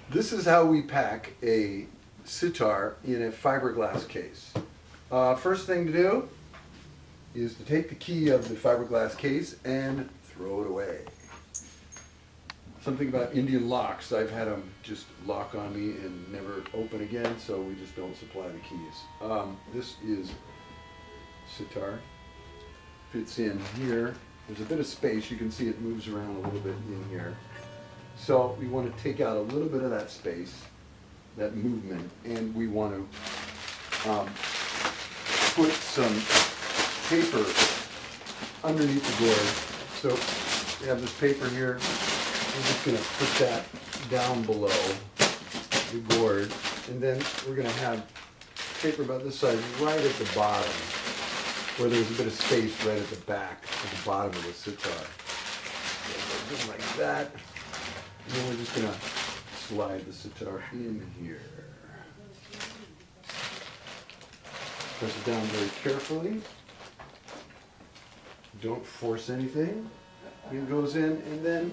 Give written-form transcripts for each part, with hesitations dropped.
This is how we pack a sitar in a fiberglass case. First thing to do is to take the key of the fiberglass case and throw it away. Something about Indian locks, I've had them just lock on me and never open again, so we just don't supply the keys. This is sitar, fits in here. There's a bit of space, you can see it moves around a little bit in here. So we want to take out a little bit of that space, that movement, and we want to put some paper underneath the gourd. So we have this paper here. We're just going to put that down below the gourd, and then we're going to have paper about this size right at the bottom, where there's a bit of space right at the back, at the bottom of the sitar. So just like that. And then we're just going to slide the sitar in here. Press it down very carefully. Don't force anything. It goes in, and then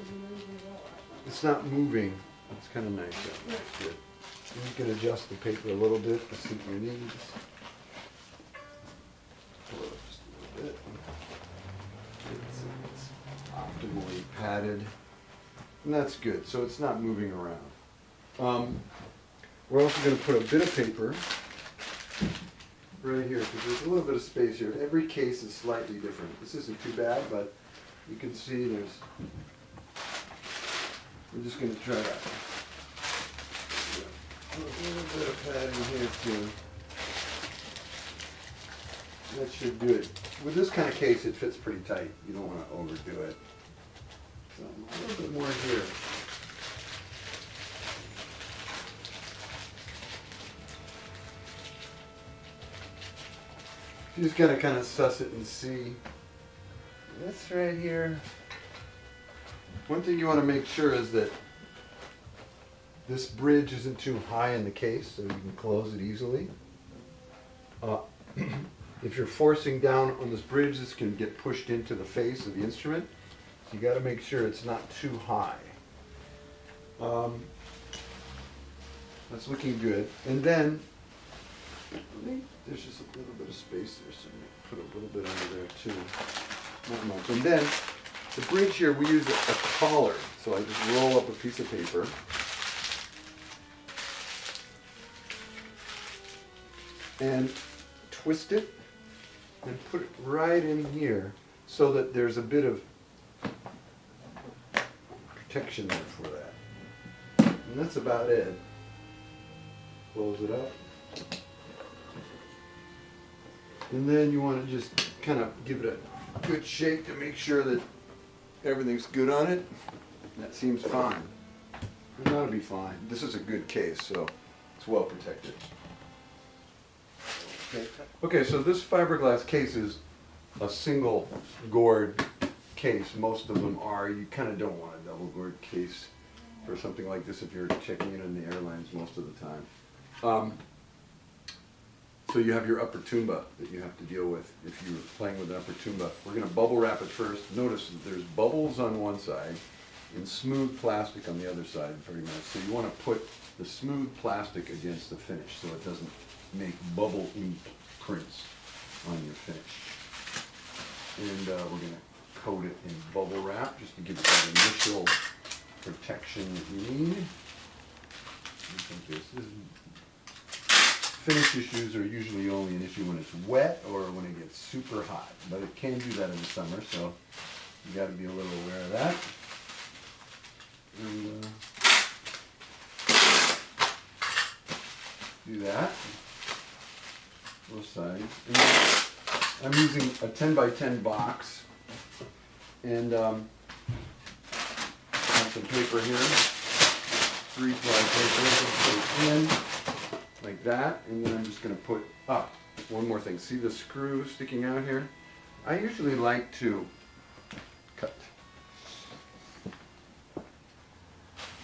it's not moving. It's kind of nice. That's good. You can adjust the paper a little bit to suit your needs. Pull it up just a little bit. It's optimally padded. And that's good, so it's not moving around. We're also going to put a bit of paper right here, because there's a little bit of space here. Every case is slightly different. This isn't too bad, but you can see we're just going to try to put a little bit of padding here too. That should do it. With this kind of case, it fits pretty tight. You don't want to overdo it. So a little bit more here. You just gotta kind of suss it and see. This right here. One thing you want to make sure is that this bridge isn't too high in the case, so you can close it easily. If you're forcing down on this bridge, this can get pushed into the face of the instrument. You got to make sure it's not too high. That's looking good. And then, there's just a little bit of space there, so I'm going to put a little bit under there too. Not much. And then, the bridge here, we use a collar. So I just roll up a piece of paper. And twist it, and put it right in here, so that there's a bit of protection there for that. And that's about it. Close it up. And then you want to just kind of give it a good shake to make sure that everything's good on it. That seems fine. It ought to be fine. This is a good case, so it's well protected. Okay, so this fiberglass case is a single gourd case. Most of them are. You kind of don't want a double gourd case for something like this if you're checking in on the airlines most of the time. So you have your upper tuba that you have to deal with if you're playing with an upper tuba. We're going to bubble wrap it first. Notice that there's bubbles on one side and smooth plastic on the other side, very nice. So you want to put the smooth plastic against the finish so it doesn't make bubble ink prints on your finish. And we're going to coat it in bubble wrap just to give it that initial protection that you need. I think this is finish issues are usually only an issue when it's wet or when it gets super hot, but it can do that in the summer, so you got to be a little aware of that. And do that, both sides. And I'm using a 10 by 10 box, and I have some paper here, 3-ply paper, put it in. Like that, and then I'm just going to put up. One more thing, see the screw sticking out here? I usually like to cut.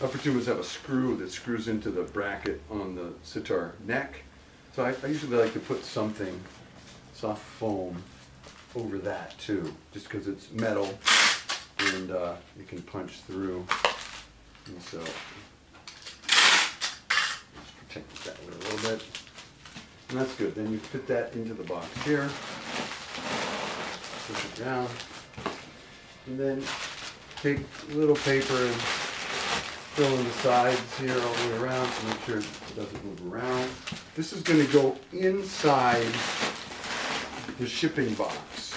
Upper tubas have a screw that screws into the bracket on the sitar neck. So I usually like to put something, soft foam, over that too, just because it's metal and it can punch through. And so protect it that way a little bit. And that's good. Then you fit that into the box here. Push it down. And then take a little paper and fill in the sides here all the way around to make sure it doesn't move around. This is going to go inside the shipping box.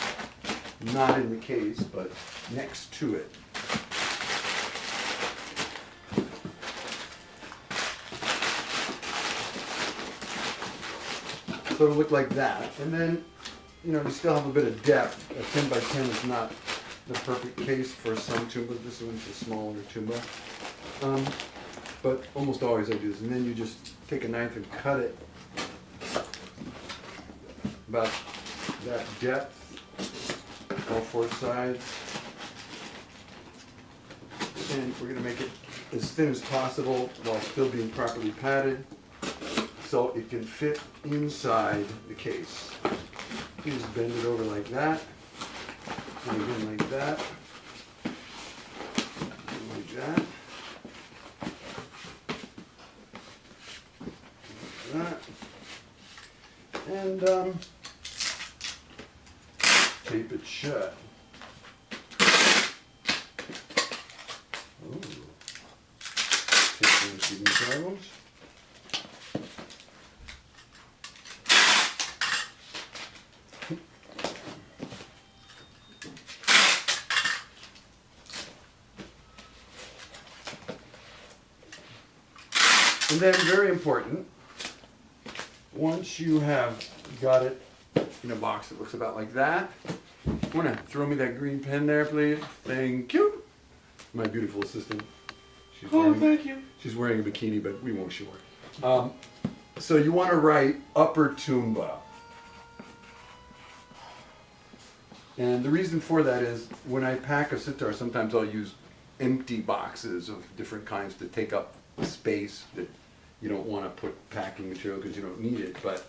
Not in the case, but next to it. So it'll look like that. And then, you know, you still have a bit of depth. A 10 by 10 is not the perfect case for some tumbas. This one's a smaller tumba. But almost always I do this. And then you just take a knife and cut it about that depth, all four sides. And we're going to make it as thin as possible while still being properly padded so it can fit inside the case. You just bend it over like that, and again like that, and like that, like that, and tape it shut. Ooh. Take some seating towels. And then, very important, once you have got it in a box that looks about like that, you want to throw me that green pen there, please? Thank you. My beautiful assistant. Thank you. She's wearing a bikini, but we won't show her. So you want to write upper tumba. And the reason for that is when I pack a sitar, sometimes I'll use empty boxes of different kinds to take up space that you don't want to put packing material because you don't need it, but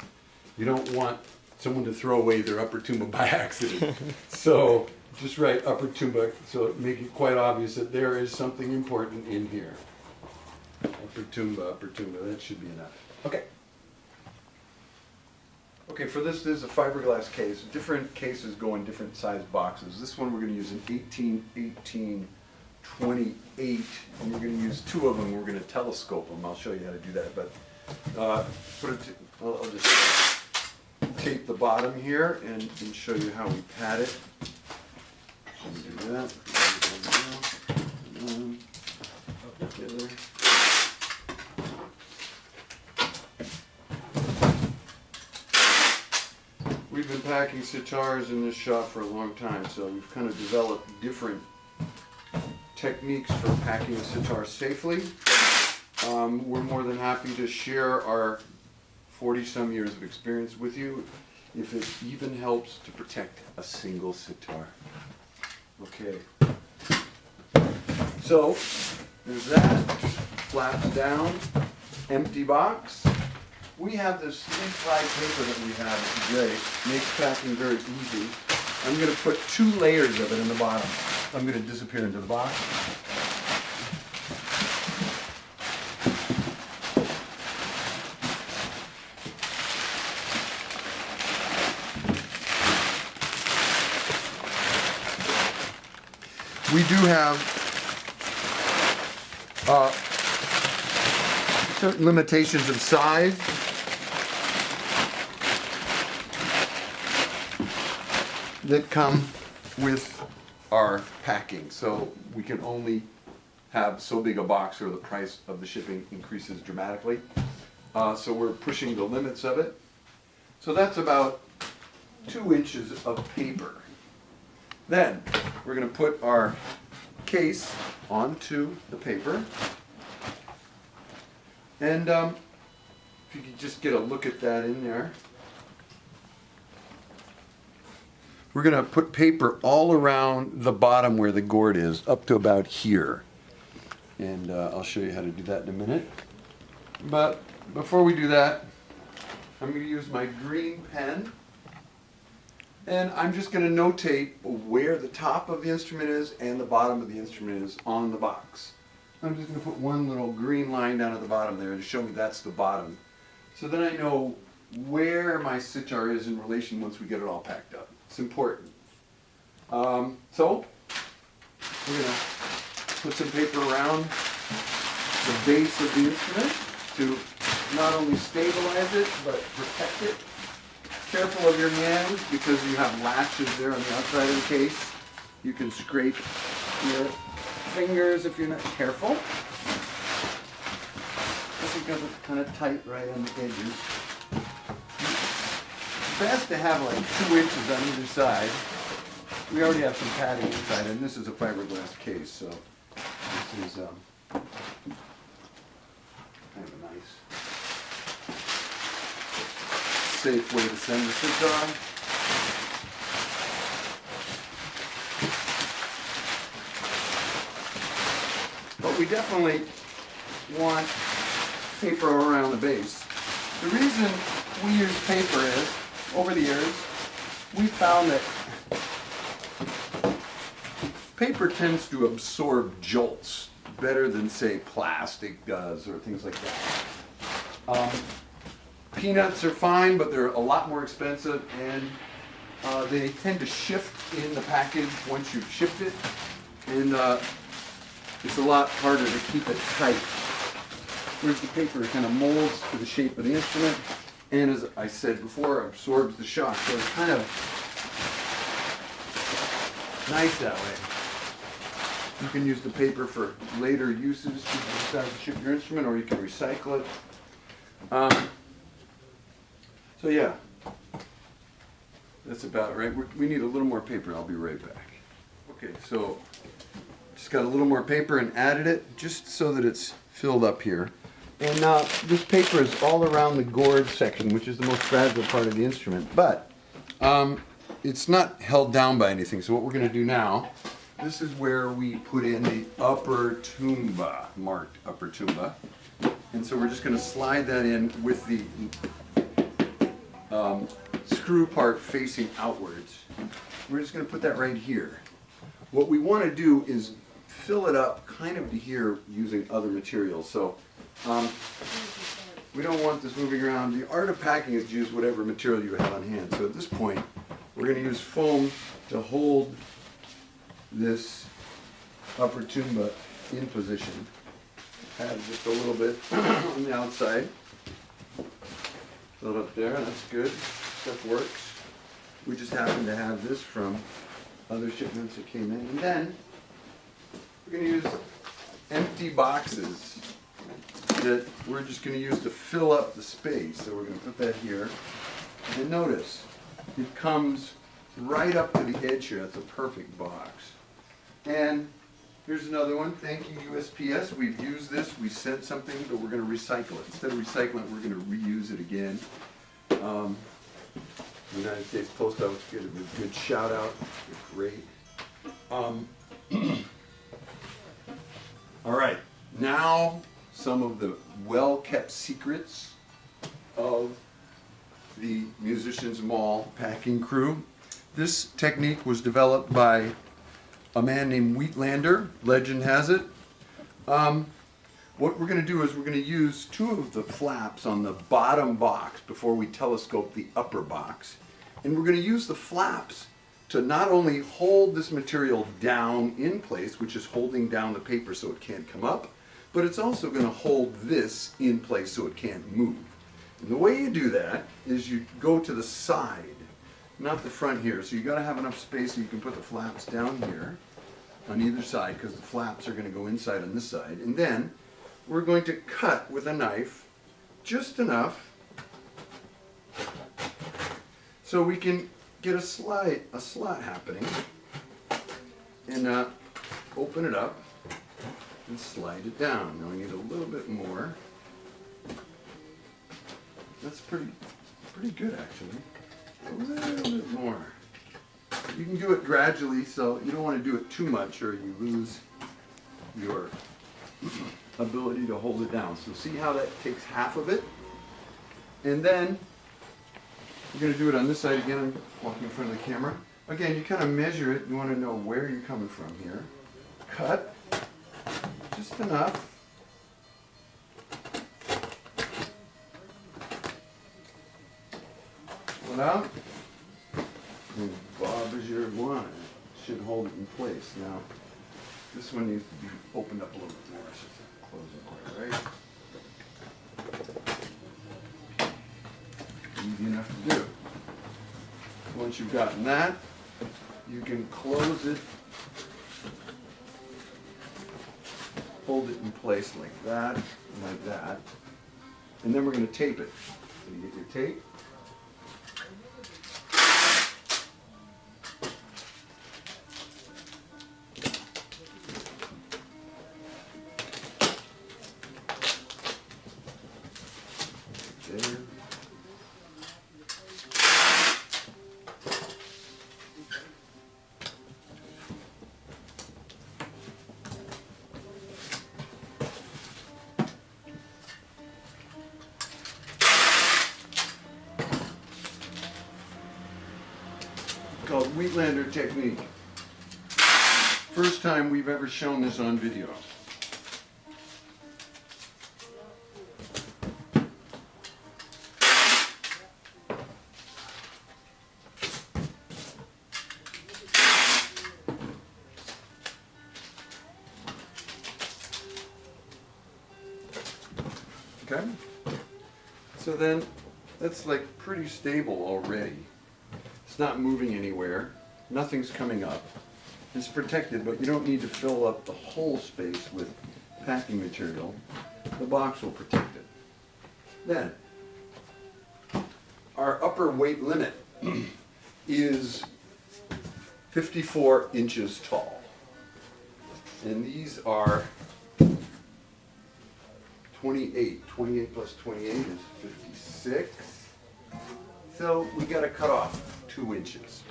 you don't want someone to throw away their upper tumba by accident. So just write upper tumba so make it quite obvious that there is something important in here. Upper tumba, that should be enough. Okay. Okay, for this is a fiberglass case. Different cases go in different size boxes. This one we're going to use an 18, 28, and we're going to use two of them. We're going to telescope them. I'll show you how to do that. But I'll just tape the bottom here and show you how we pad it. So we do that. Together. We've been packing sitars in this shop for a long time, so we've kind of developed different techniques for packing a sitar safely. We're more than happy to share our 40-some years of experience with you if it even helps to protect a single sitar. Okay. So, there's that. Flaps down. Empty box. We have this thin-ply paper that we have. It's great. Makes packing very easy. I'm going to put 2 layers of it in the bottom. I'm going to disappear into the box. We do have certain limitations of size. That come with our packing. So we can only have so big a box or the price of the shipping increases dramatically. So we're pushing the limits of it. So that's about 2 inches of paper. Then we're going to put our case onto the paper. And if you could just get a look at that in there. We're going to put paper all around the bottom where the gourd is, up to about here. And I'll show you how to do that in a minute. But before we do that, I'm going to use my green pen. And I'm just going to notate where the top of the instrument is and the bottom of the instrument is on the box. I'm just going to put one little green line down at the bottom there to show me that's the bottom. So then I know where my sitar is in relation once we get it all packed up. It's important. So we're going to put some paper around the base of the instrument to not only stabilize it, but protect it. Careful of your hands because you have latches there on the outside of the case. You can scrape your fingers if you're not careful. This is kind of tight right on the edges. Best to have like 2 inches on either side. We already have some padding inside, and this is a fiberglass case, so this is kind of a nice, safe way to send the sitar. But we definitely want paper around the base. The reason we use paper is, over the years, we found that paper tends to absorb jolts better than, say, plastic does or things like that. Peanuts are fine, but they're a lot more expensive, and they tend to shift in the package once you've shipped it, and it's a lot harder to keep it tight. Whereas the paper kind of molds to the shape of the instrument, and as I said before, absorbs the shock. So it's kind of nice that way. You can use the paper for later uses if you decide to ship your instrument, or you can recycle it. So yeah, that's about right. We need a little more paper. I'll be right back. Okay, so just got a little more paper and added it just so that it's filled up here. And this paper is all around the gourd section, which is the most fragile part of the instrument. But it's not held down by anything. So what we're going to do now, this is where we put in the upper tuba, marked upper tuba. And so we're just going to slide that in with the screw part facing outwards. We're just going to put that right here. What we want to do is fill it up kind of to here using other materials. So we don't want this moving around. The art of packing is to use whatever material you have on hand. So at this point, we're going to use foam to hold this upper tuba in position. Add just a little bit on the outside. Fill it up there, that's good. Stuff works. We just happen to have this from other shipments that came in. And then we're going to use empty boxes that we're just going to use to fill up the space. So we're going to put that here. And notice, it comes right up to the edge here. That's a perfect box. And here's another one. Thank you, USPS. We've used this. We sent something, but we're going to recycle it. Instead of recycling it, we're going to reuse it again. The United States Post Office gave it a good shout out. They're great. All right. Now, some of the well-kept secrets of the Musicians Mall packing crew. This technique was developed by a man named Wheatlander, legend has it. What we're going to do is we're going to use 2 of the flaps on the bottom box before we telescope the upper box. And we're going to use the flaps to not only hold this material down in place, which is holding down the paper so it can't come up, but it's also going to hold this in place so it can't move. And the way you do that is you go to the side, not the front here. So you got to have enough space so you can put the flaps down here on either side, because the flaps are going to go inside on this side. And then we're going to cut with a knife just enough so we can get a slot happening, and open it up and slide it down. Now we need a little bit more. That's pretty good actually. A little bit more. You can do it gradually, so you don't want to do it too much or you lose your ability to hold it down. So see how that takes half of it? And then we're going to do it on this side again. I'm walking in front of the camera. Again, you kind of measure it. You want to know where you're coming from here. Cut just enough. Pull it out. And bob as you want it. Should hold it in place. Now, this one needs to be opened up a little bit more. I should close it more, right? Easy enough to do. Once you've gotten that, you can close it, hold it in place like that, and then we're going to tape it. So you get your tape. There. Called Wheatlander technique. First time we've ever shown this on video. Okay? So then, that's like pretty stable already. It's not moving anywhere. Nothing's coming up. It's protected, but you don't need to fill up the whole space with packing material. The box will protect it. Then, our upper weight limit is 54 inches tall. And these are 28. 28 plus 28 is 56. So we got to cut off 2 inches.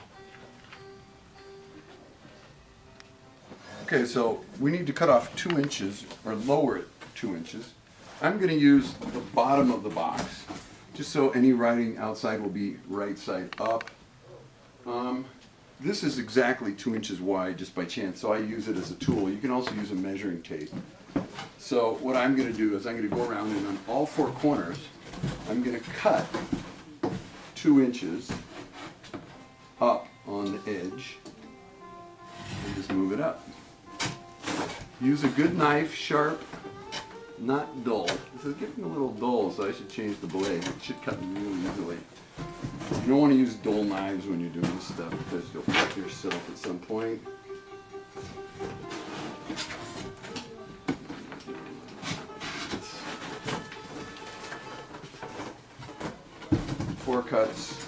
Okay, so we need to cut off 2 inches, or lower it 2 inches. I'm going to use the bottom of the box, just so any writing outside will be right side up. This is exactly 2 inches wide, just by chance, so I use it as a tool. You can also use a measuring tape. So what I'm going to do is I'm going to go around and on all 4 corners, I'm going to cut 2 inches up on the edge and just move it up. Use a good knife, sharp, not dull. This is getting a little dull, so I should change the blade. It should cut really easily. You don't want to use dull knives when you're doing this stuff because you'll cut yourself at some point. 4 cuts,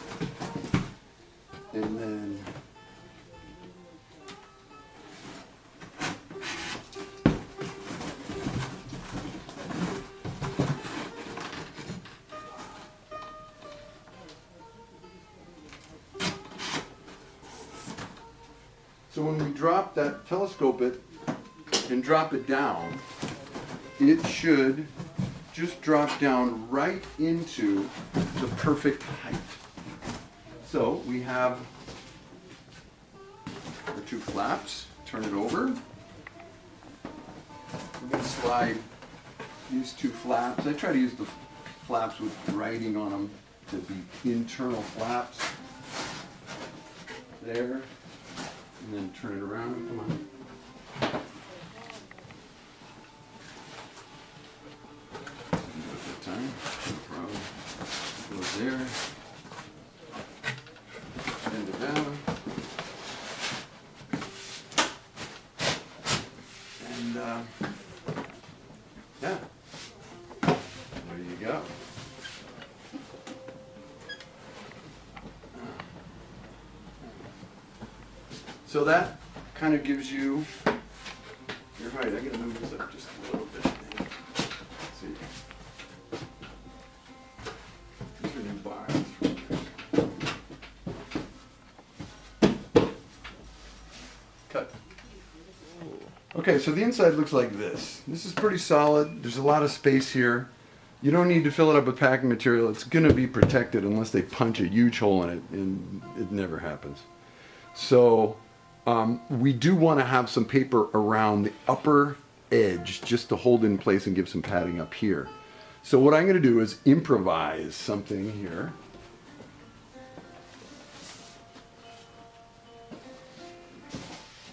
and then so when we drop that, telescope it and drop it down, it should just drop down right into the perfect height. So we have our 2 flaps, turn it over. We're going to slide these 2 flaps. I try to use the flaps with writing on them to be internal flaps. There. And then turn it around. Come on. Time. No problem. Goes there. Bend it down. And yeah. There you go. So that kind of gives you your height. I gotta move this up just a little bit. Let's see. These are new bars. Cut. Okay, so the inside looks like this. This is pretty solid. There's a lot of space here. You don't need to fill it up with packing material. It's going to be protected unless they punch a huge hole in it, and it never happens. So we do want to have some paper around the upper edge just to hold in place and give some padding up here. So what I'm going to do is improvise something here.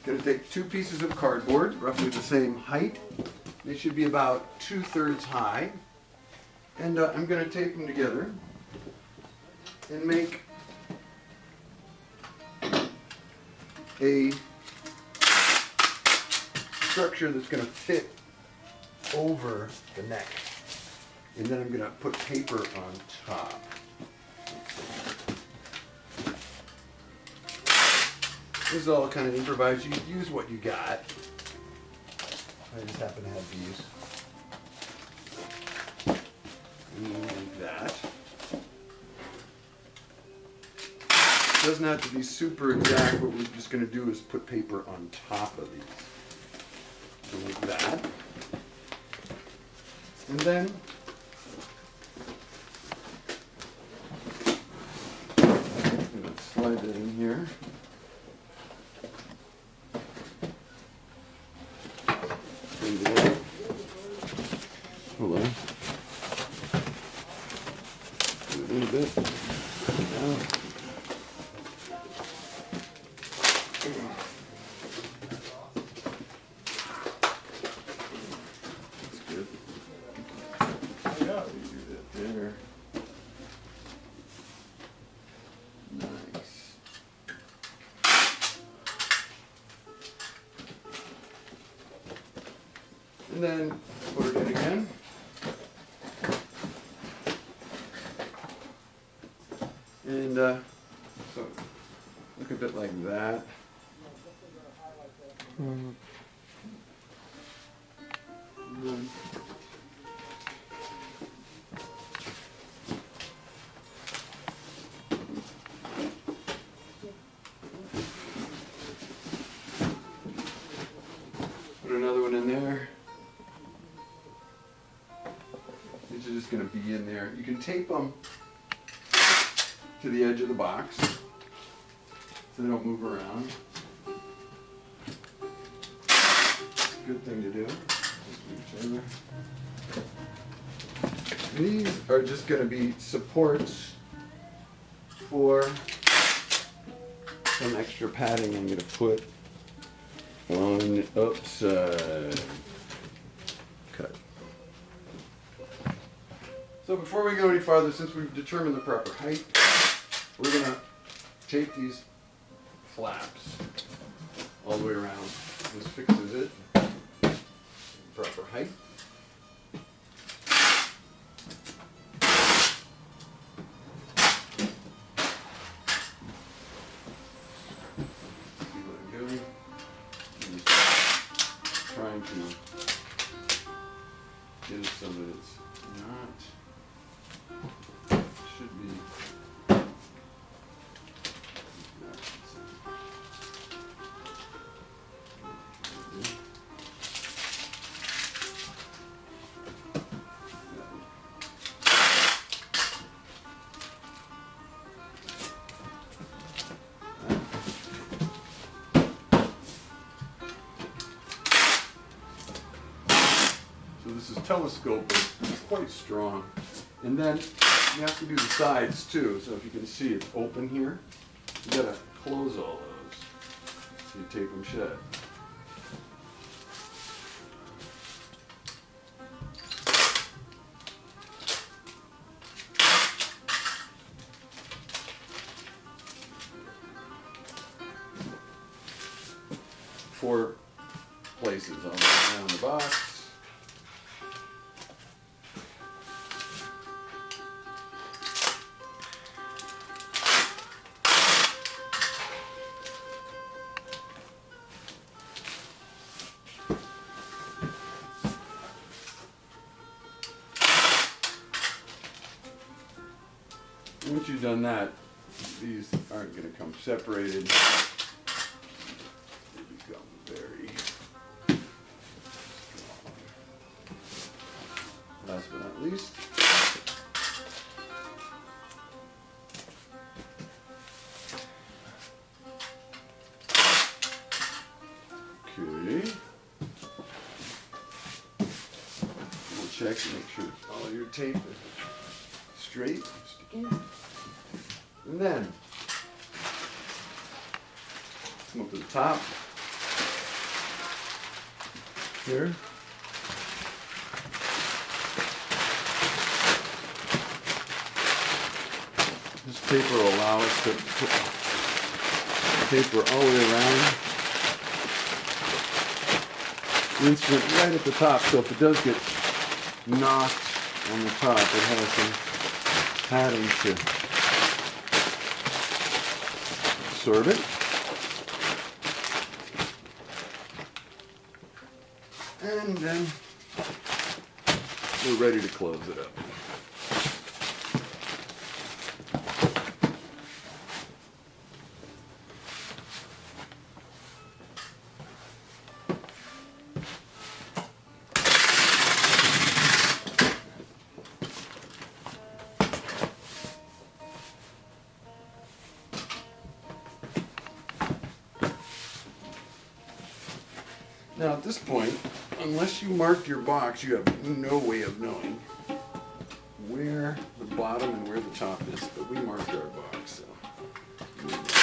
Going to take 2 pieces of cardboard, roughly the same height. They should be about 2/3 high. And I'm going to tape them together and make a structure that's going to fit over the neck. And then I'm going to put paper on top. This is all kind of improvised. You use what you got. I just happen to have these. And like that. It doesn't have to be super exact. What we're just going to do is put paper on top of these. So like that. And then I'm going to slide that in here. Hold on. Do a little bit. Now. That's good. Yeah, do that there. Nice. And then put it in again. And so look a bit like that. And then put another one in there. These are just going to be in there. You can tape them to the edge of the box so they don't move around. Good thing to do. Just move each other. These are just going to be supports for some extra padding I'm going to put on the upside. Cut. So before we go any farther, since we've determined the proper height, we're going to tape these flaps all the way around. This fixes it. Proper height. See what I'm doing? I'm just trying to get it so that it's not. Should be. So this is telescoping. It's quite strong. And then you have to do the sides too. So if you can see, it's open here. You gotta close all those. So you tape them shut. Four places all around the box. Once you've done that, these aren't going to come separated. They become very strong. Last but not least, okay. check to make sure all of your tape is straight, sticky. And then come up to the top here. This tape will allow us to put paper all the way around the instrument right at the top, so if it does get knocked on the top, it has some padding to absorb it. And then we're ready to close it up. Now at this point, unless you marked your box, you have no way of knowing where the bottom and where the top is, but we marked our box, so.